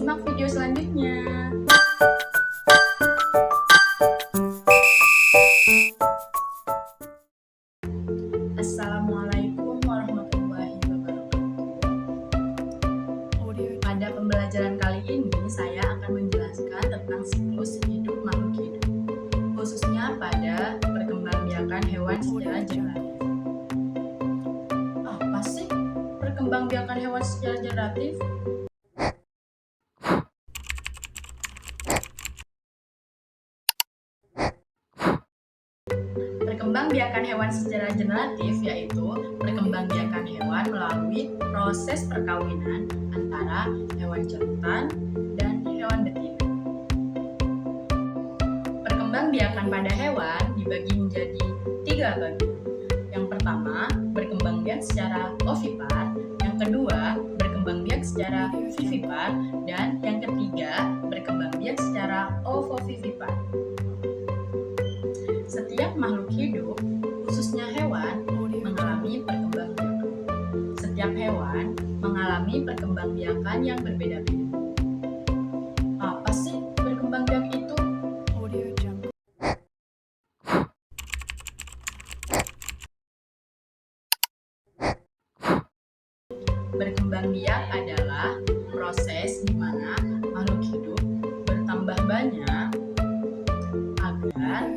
Simak video selanjutnya. Assalamualaikum warahmatullahi wabarakatuh. Pada pembelajaran kali ini, saya akan menjelaskan tentang siklus hidup makhluk hidup, khususnya pada perkembangbiakan hewan secara generatif. Apa sih perkembangbiakan hewan secara generatif? Perkembangbiakan hewan secara generatif yaitu perkembangbiakan hewan melalui proses perkawinan antara hewan jantan dan hewan betina. Perkembangbiakan pada hewan dibagi menjadi 3 bagian. Yang pertama, berkembangbiak secara ovipar, yang kedua, berkembangbiak secara vivipar, dan yang ketiga, berkembangbiak secara ovovivipar. Setiap makhluk hidup, khususnya hewan, mengalami perkembangbiakan. Setiap hewan mengalami perkembangbiakan yang berbeda-beda. Apa sih berkembangbiak itu? Berkembangbiak adalah proses di mana makhluk hidup bertambah banyak agar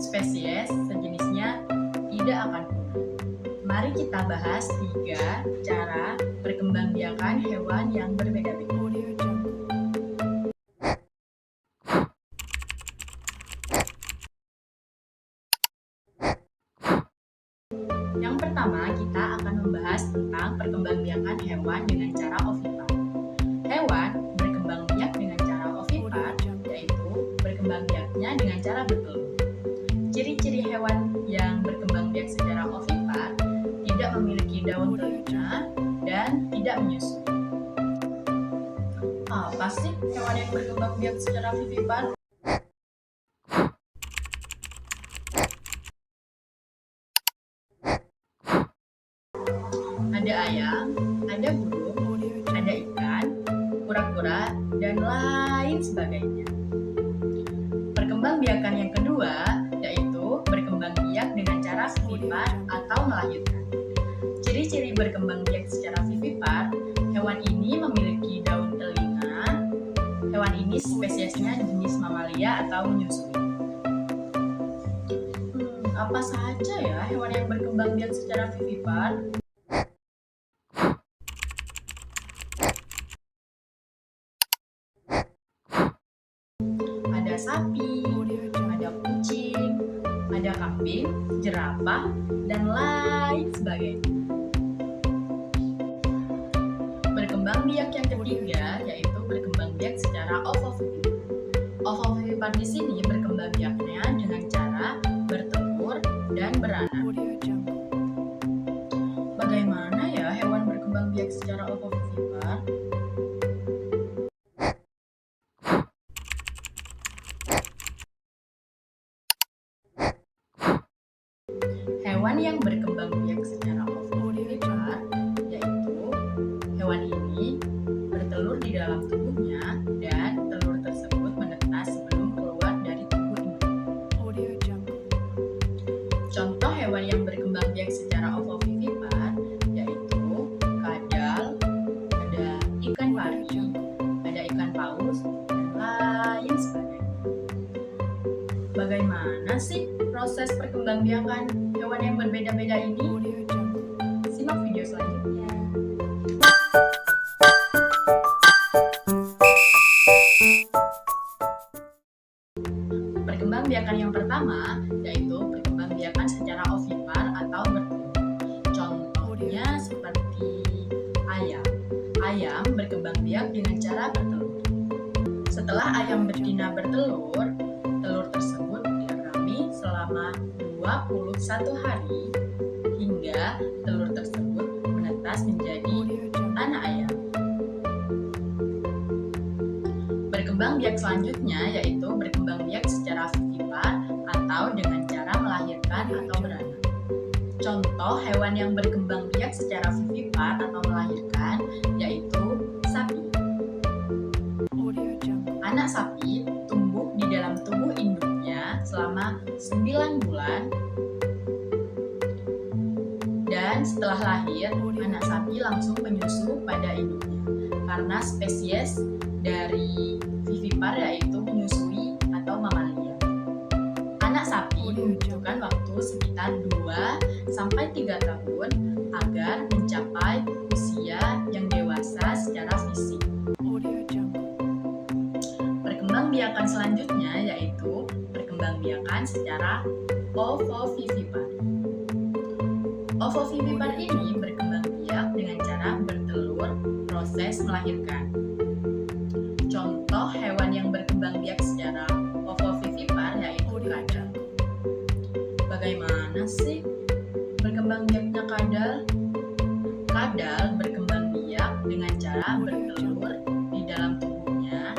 spesies sejenisnya tidak akan punah. Mari kita bahas 3 cara perkembangbiakan hewan yang berbeda-beda. Yang pertama, kita akan membahas tentang perkembangbiakan hewan dengan cara ovipar. Hewan berkembangbiak dengan cara ovipar, yaitu berkembangbiaknya dengan cara bertelur. Ciri-ciri hewan yang berkembangbiak secara ovipar tidak memiliki daun telinga dan tidak menyusui. Apa sih hewan yang berkembangbiak secara vivipar? Ada ayam, ada burung, ada ikan, kura-kura, dan lain sebagainya. Perkembangbiakan yang kedua yaitu berkembangbiak dengan cara vivipar atau melahirkan. Ciri-ciri berkembangbiak secara vivipar, hewan ini memiliki daun telinga. Hewan ini spesiesnya jenis mamalia atau menyusui. Apa saja ya hewan yang berkembangbiak secara vivipar? Ada sapi, ada kucing, ada kambing, jerapah, dan lain sebagainya. Berkembangbiak yang ketiga yaitu berkembangbiak secara ovovivipar. Ovovivipar di sini berkembangbiaknya dengan cara bertelur dan beranak. Bagaimana ya hewan berkembangbiak secara ovovivipar? Hewan yang berkembangbiak secara ovovivipar yaitu hewan ini bertelur di dalam tubuhnya dan telur tersebut menetas sebelum keluar dari tubuh induk. Contoh hewan yang berkembangbiak secara ovovivipar yaitu kadal, ada ikan pari, ada ikan paus, dan lain sebagainya. Bagaimana sih proses perkembangbiakan hewan yang berbeda-beda ini? Simak video selanjutnya. Perkembangbiakan yang pertama yaitu perkembangbiakan secara ovipar atau bertelur. Contohnya seperti ayam. Ayam berkembangbiak dengan cara bertelur. Setelah ayam betina bertelur, telur tersebut didiami selama 21 hari hingga telur tersebut menetas menjadi anak ayam. Berkembangbiak selanjutnya yaitu berkembangbiak secara vivipar atau dengan cara melahirkan atau beranak. Contoh hewan yang berkembangbiak secara vivipar atau melahirkan yaitu sapi. Anak sapi tumbuh di dalam tubuh induknya selama 9 bulan. Dan setelah lahir, anak sapi langsung menyusu pada induknya. Karena spesies dari vivipar yaitu menyusui atau mamalia. Anak sapi membutuhkan waktu sekitar 2-3 tahun agar mencapai usia yang dewasa secara fisik. Perkembangbiakan selanjutnya yaitu perkembangbiakan secara ovovivipar. Ovovivipar ini berkembang biak dengan cara bertelur proses melahirkan. Contoh hewan yang berkembang biak secara ovovivipar yaitu kadal. Bagaimana sih berkembang biaknya kadal? Kadal berkembang biak dengan cara bertelur di dalam tubuhnya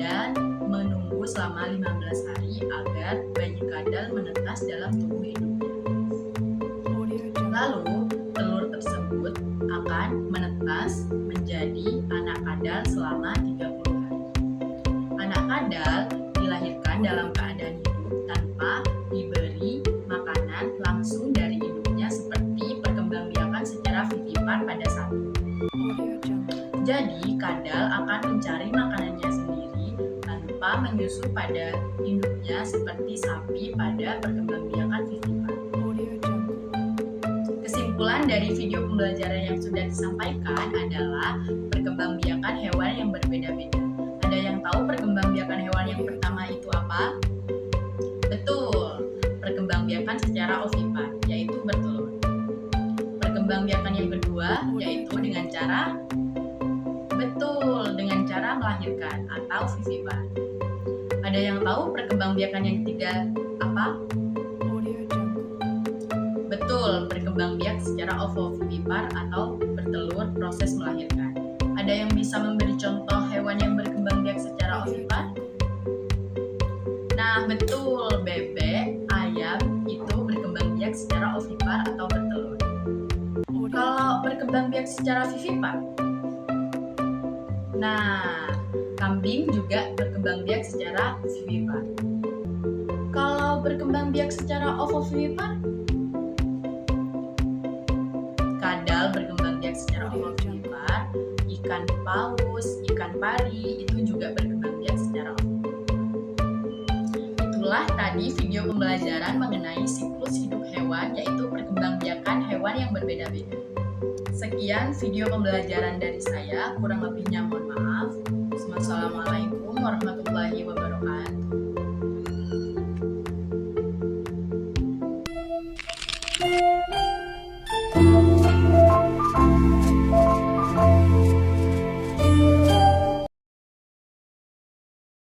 dan menunggu selama 15 hari agar bayi kadal menetas dalam tubuh induknya. Lalu, telur tersebut akan menetas menjadi anak kadal selama 30 hari. Anak kadal dilahirkan dalam keadaan hidup tanpa diberi makanan langsung dari induknya seperti perkembangbiakan secara vivipar pada sapi. Jadi, kadal akan mencari makanannya sendiri tanpa menyusu pada induknya seperti sapi pada perkembangbiakan vivipar. Kesimpulan dari video pembelajaran yang sudah disampaikan adalah perkembangbiakan hewan yang berbeda-beda. Ada yang tahu perkembangbiakan hewan yang pertama itu apa? Betul, perkembangbiakan secara ovipar, yaitu bertelur. Perkembangbiakan yang kedua yaitu dengan cara melahirkan atau vivipar. Ada yang tahu perkembangbiakan yang ketiga apa? Betul, berkembang biak secara ovovivipar atau bertelur proses melahirkan. Ada yang bisa memberi contoh hewan yang berkembang biak secara ovipar? Nah, betul, bebek, ayam itu berkembang biak secara ovipar atau bertelur. Kalau berkembang biak secara vivipar? Nah, kambing juga berkembang biak secara vivipar. Kalau berkembang biak secara ovovivipar? Kadal berkembang biak secara ovovivipar, ikan paus, ikan pari itu juga berkembang biak secara ovovivipar. Itulah tadi video pembelajaran mengenai siklus hidup hewan, yaitu perkembangbiakan hewan yang berbeda-beda. Sekian video pembelajaran dari saya, kurang lebihnya mohon maaf. Wassalamualaikum warahmatullahi wabarakatuh.